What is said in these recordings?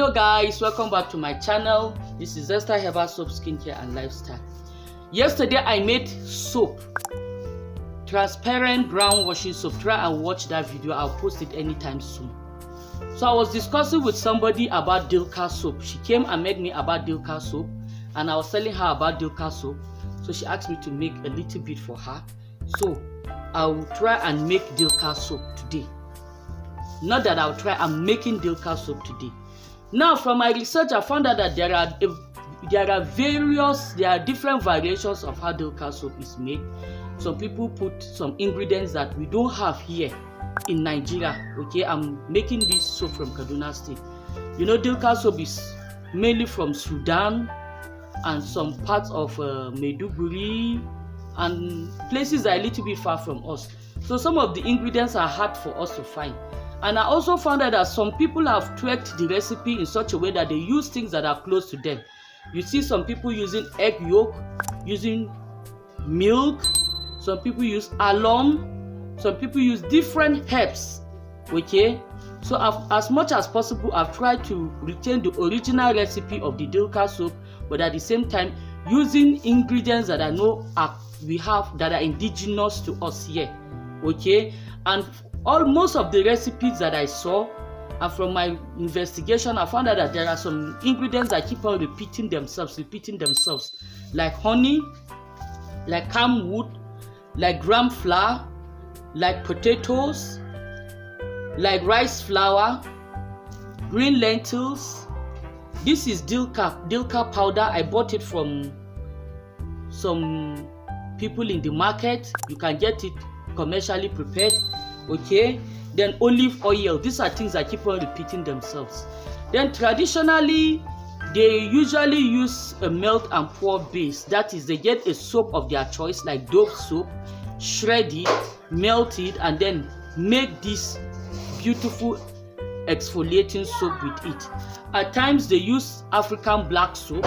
Hello guys, welcome back to my channel. This is Esther Herbal Soap, Skincare and Lifestyle. Yesterday I made soap, transparent brown washing soap. Try and watch that video. I'll post it anytime soon. So I was discussing with somebody about Dilka soap. She came and met me about Dilka soap, and I was telling her about Dilka soap. So she asked me to make a little bit for her. So I will try and make Dilka soap today. Not that I'll try, I'm making Dilka soap today. Now, from my research, I found out that there are different variations of how Dilka soap is made. Some people put some ingredients that we don't have here in Nigeria. Okay, I'm making this soap from Kaduna State. You know, Dilka soap is mainly from Sudan and some parts of Maiduguri and places that are a little bit far from us. So some of the ingredients are hard for us to find. And I also found out that some people have tweaked the recipe in such a way that they use things that are close to them. You see some people using egg yolk, using milk, some people use alum, some people use different herbs. Okay, so as much as possible, I've tried to retain the original recipe of the Dilka soap, but at the same time using ingredients that I know we have that are indigenous to us here. Okay, and most of the recipes that I saw, and from my investigation, I found out that there are some ingredients that keep on repeating themselves, like honey, like camwood, like gram flour, like potatoes, like rice flour, green lentils. This is Dilka powder. I bought it from some people in the market. You can get it commercially prepared. Okay, then olive oil. These are things that keep on repeating themselves. Then traditionally they usually use a melt and pour base. That is, they get a soap of their choice like Dove soap, shred it, melt it, and then make this beautiful exfoliating soap with it. At times they use African black soap,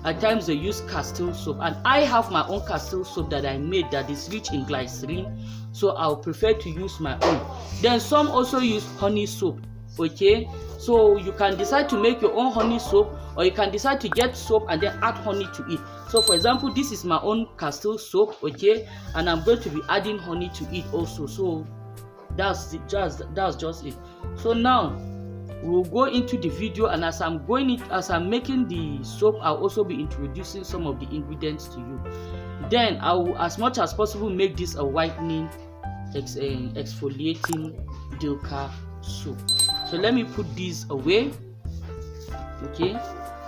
at times they use Castile soap, and I have my own Castile soap that I made that is rich in glycerin, so I'll prefer to use my own. Then some also use honey soap. Okay, so you can decide to make your own honey soap, or you can decide to get soap and then add honey to it. So for example, this is my own Castile soap, okay, and I'm going to be adding honey to it also. So that's just it. So now we'll go into the video, and as I'm making the soap, I'll also be introducing some of the ingredients to you. Then I will, as much as possible, make this a whitening, exfoliating Dilka soap. So let me put these away, okay,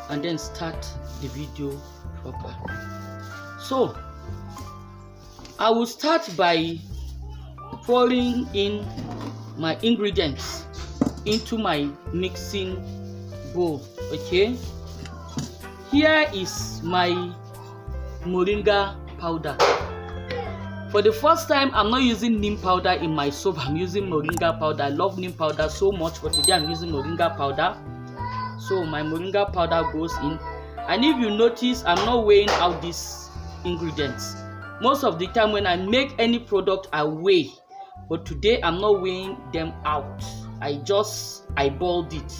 and then start the video proper. So I will start by pouring in my ingredients into my mixing bowl. Okay, here is my moringa powder. For the first time, I'm not using neem powder in my soap. I'm using moringa powder. I love neem powder so much, but today I'm using moringa powder. So my moringa powder goes in, and if you notice, I'm not weighing out these ingredients. Most of the time when I make any product, I weigh, but today I'm not weighing them out. I just eyeballed it.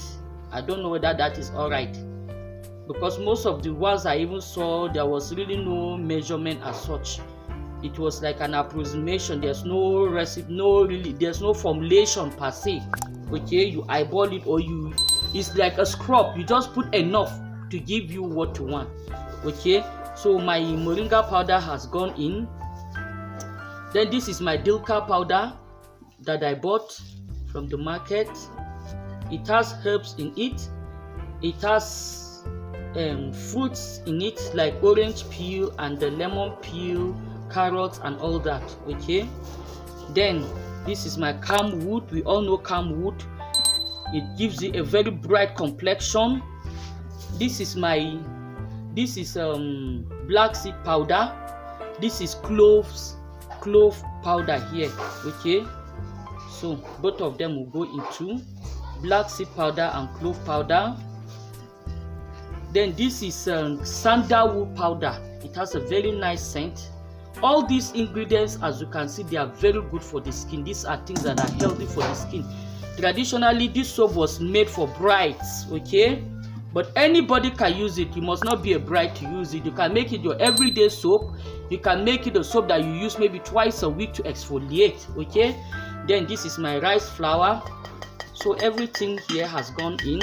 I don't know whether that is all right, because most of the ones I even saw, there was really no measurement as such. It was like an approximation. There's no recipe, there's no formulation per se. Okay, you eyeball it, or it's like a scrub. You just put enough to give you what you want. Okay, so my moringa powder has gone in. Then this is my Dilka powder that I bought from the market. It has herbs in it. It has fruits in it like orange peel and the lemon peel, carrots and all that. Okay, then this is my camwood. We all know camwood. It gives you a very bright complexion. This is black seed powder. This is clove powder here. Okay, so both of them will go into black seed powder and clove powder. Then this is sandalwood powder. It has a very nice scent. All these ingredients, as you can see, they are very good for the skin. These are things that are healthy for the skin. Traditionally, this soap was made for brides, okay? But anybody can use it. You must not be a bride to use it. You can make it your everyday soap. You can make it a soap that you use maybe twice a week to exfoliate, okay? Then this is my rice flour. So everything here has gone in,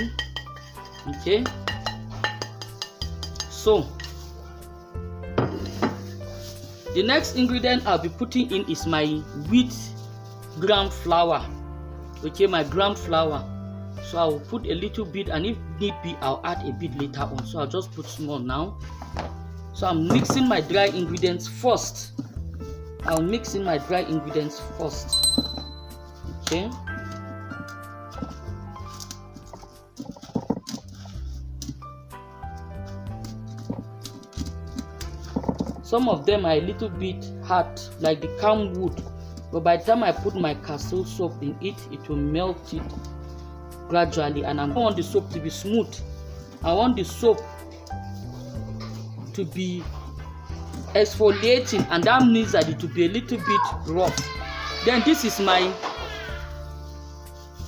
okay? So the next ingredient I'll be putting in is my wheat gram flour, okay? My gram flour. So I'll put a little bit, and if need be, I'll add a bit later on. So I'll just put small now. So I'm mixing my dry ingredients first. I'll mix in my dry ingredients first. Okay. Some of them are a little bit hard, like the camwood. But by the time I put my castle soap in it, it will melt it gradually. And I don't want the soap to be smooth. I want the soap to be exfoliating, and that means that it will be a little bit rough. Then this is my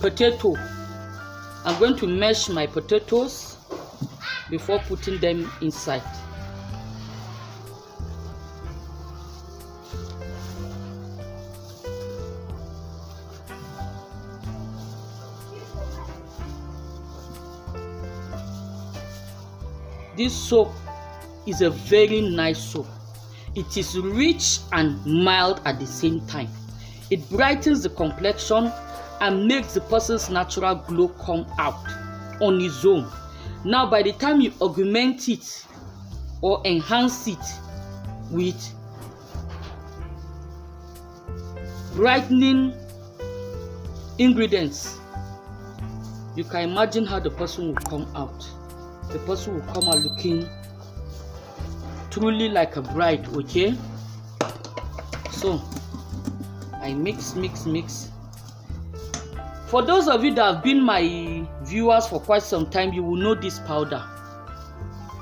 potato. I'm going to mash my potatoes before putting them inside. This soap is a very nice soap. It is rich and mild at the same time. It brightens the complexion and makes the person's natural glow come out on its own. Now, by the time you augment it or enhance it with brightening ingredients, you can imagine how the person will come out. The person will come out looking truly like a bride, okay? So I mix. For those of you that have been my viewers for quite some time, you will know this powder.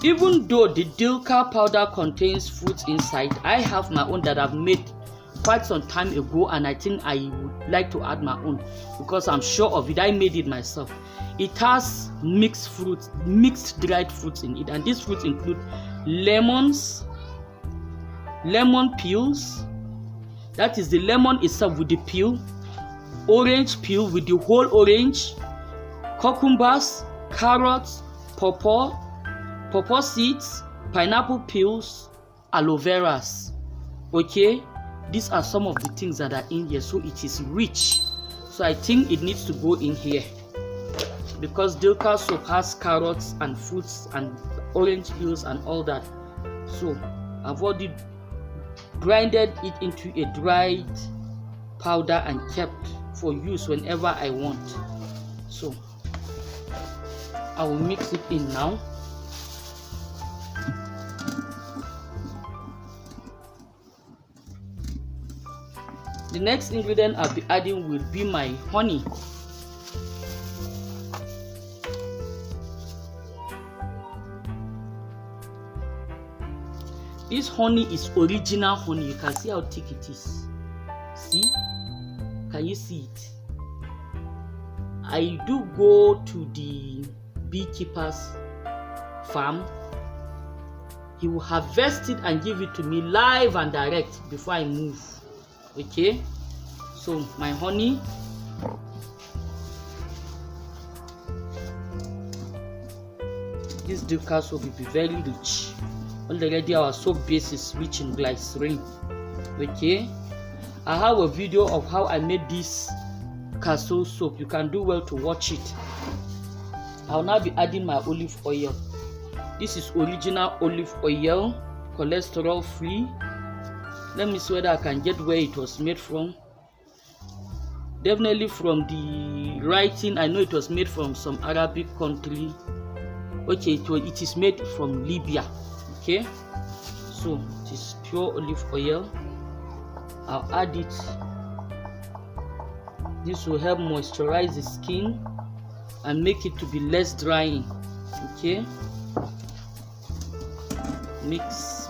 Even though the Duka powder contains fruits inside, I have my own that I've made quite some time ago, and I think I would like to add my own because I'm sure of it. I made it myself. It has mixed fruits, mixed dried fruits in it, and these fruits include lemons, lemon peels, that is the lemon itself with the peel, orange peel with the whole orange, cucumbers, carrots, pawpaw seeds, pineapple peels, aloe veras. Okay, these are some of the things that are in here, so it is rich. So I think it needs to go in here because Duka soap has carrots and fruits and orange peels and all that. So I've already grinded it into a dried powder and kept for use whenever I want. So I will mix it in now. The next ingredient I'll be adding will be my honey. This honey is original honey. You can see how thick it is. See? Can you see it? I do go to the beekeeper's farm. He will harvest it and give it to me live and direct before I move. Okay? So my honey. This Duka soap will be very rich. Already our soap base is rich in glycerin. Okay, I have a video of how I made this castle soap. You can do well to watch it. I'll now be adding my olive oil. This is original olive oil, cholesterol free. Let me see whether I can get where it was made from. Definitely from the writing, I know it was made from some Arabic country. Okay, it is made from Libya. Okay, so it is pure olive oil. I'll add it. This will help moisturize the skin and make it to be less drying. Okay, mix.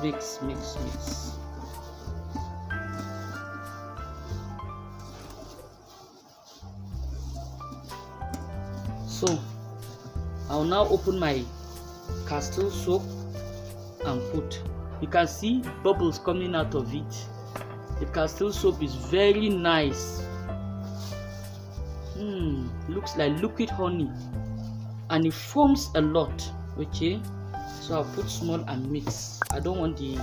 So I'll now open my castile soap and put. You can see bubbles coming out of it. The castile soap is very nice. Looks like liquid honey, and it foams a lot. Okay, so I'll put small and mix. I don't want the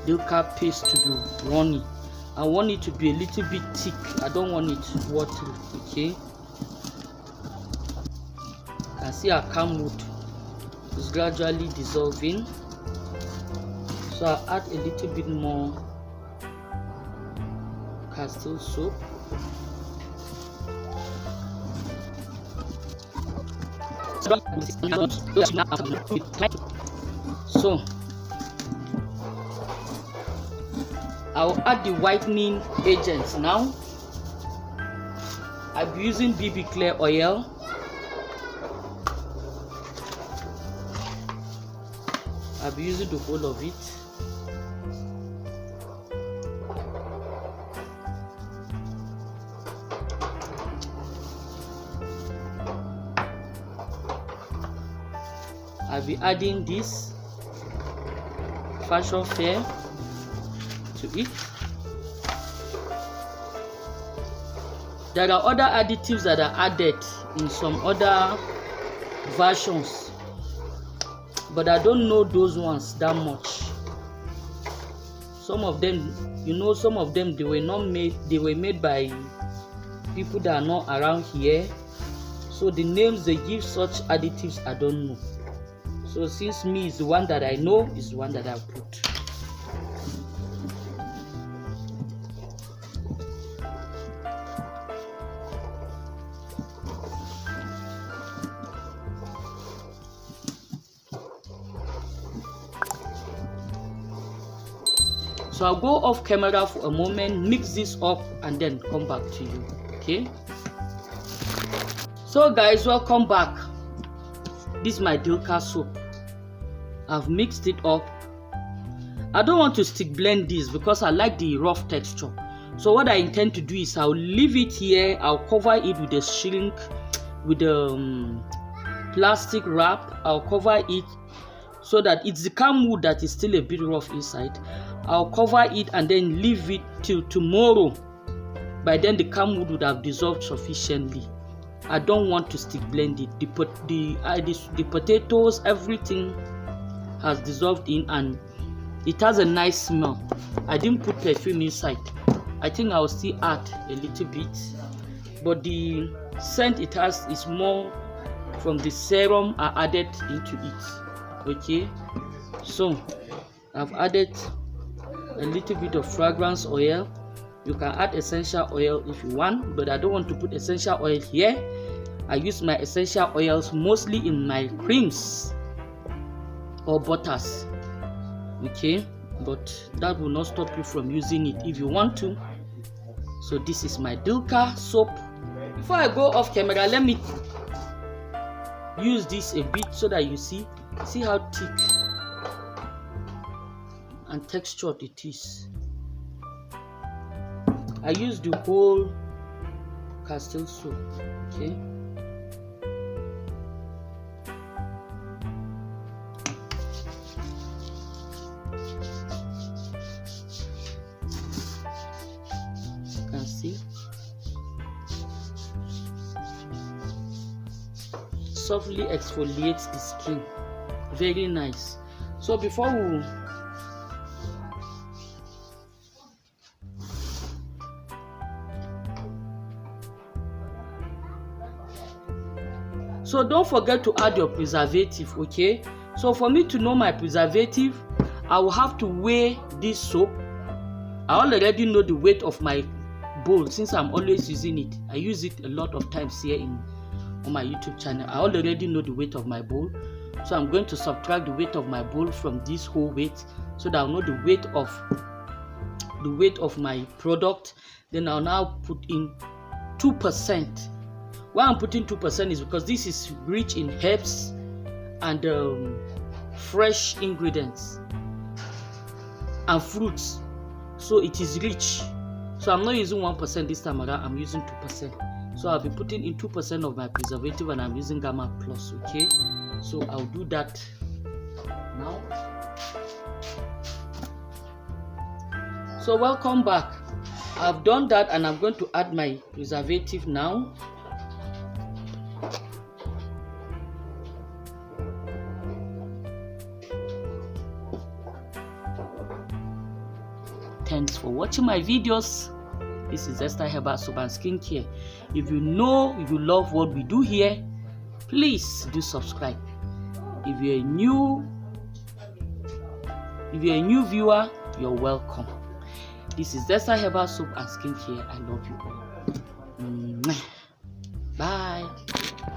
dilka paste to be runny. I want it to be a little bit thick. I don't want it watery. Okay, you can see our camwood is gradually dissolving. So I'll add a little bit more castile soap. So I'll add the whitening agents now. I'll be using BB Clear oil. I'll be using the whole of it. I'll be adding this Fashion Fair to it. There are other additives that are added in some other versions, but I don't know those ones that much. Some of them, some of them they were made by people that are not around here, so the names they give such additives I don't know. So since me is the one that I know, is the one that I put. So I'll go off camera for a moment, mix this up, and then come back to you. Okay. So guys, welcome back. This is my dilka soap. I've mixed it up. I don't want to stick blend this because I like the rough texture. So what I intend to do is I'll leave it here. I'll cover it with a shrink, with a plastic wrap. I'll cover it so that it's the camwood that is still a bit rough inside. I'll cover it and then leave it till tomorrow. By then the camwood would have dissolved sufficiently. I don't want to stick blend it. The potatoes, everything has dissolved in, and it has a nice smell. I didn't put perfume inside. I think I'll still add a little bit, but the scent it has is more from the serum I added into it. Okay, so I've added a little bit of fragrance oil. You can add essential oil if you want, but I don't want to put essential oil here. I use my essential oils mostly in my creams or butters. Okay, but that will not stop you from using it if you want to. So this is my dilka soap. Before I go off camera, let me use this a bit so that you see how thick and textured it is. I use the whole castile soap. Okay, you can see softly exfoliates the skin. Very nice. So before we So don't forget to add your preservative, okay? So for me to know my preservative, I will have to weigh this soap. I already know the weight of my bowl since I'm always using it. I use it a lot of times here on my YouTube channel. I already know the weight of my bowl. So I'm going to subtract the weight of my bowl from this whole weight so that I'll know the weight of my product. Then I'll now put in 2%. Why I'm putting 2% is because this is rich in herbs and fresh ingredients and fruits, so it is rich. So I'm not using 1% this time around, I'm using 2%. So I'll be putting in 2% of my preservative, and I'm using Gamma Plus. Okay, so I'll do that now. So welcome back. I've done that, and I'm going to add my preservative now. Thanks for watching my videos. This is Esther Herbal Soap and Skincare. If you know you love what we do here, please do subscribe. If you're a new viewer, you're welcome. This is Esther Herbal Soap and Skincare. I love you all.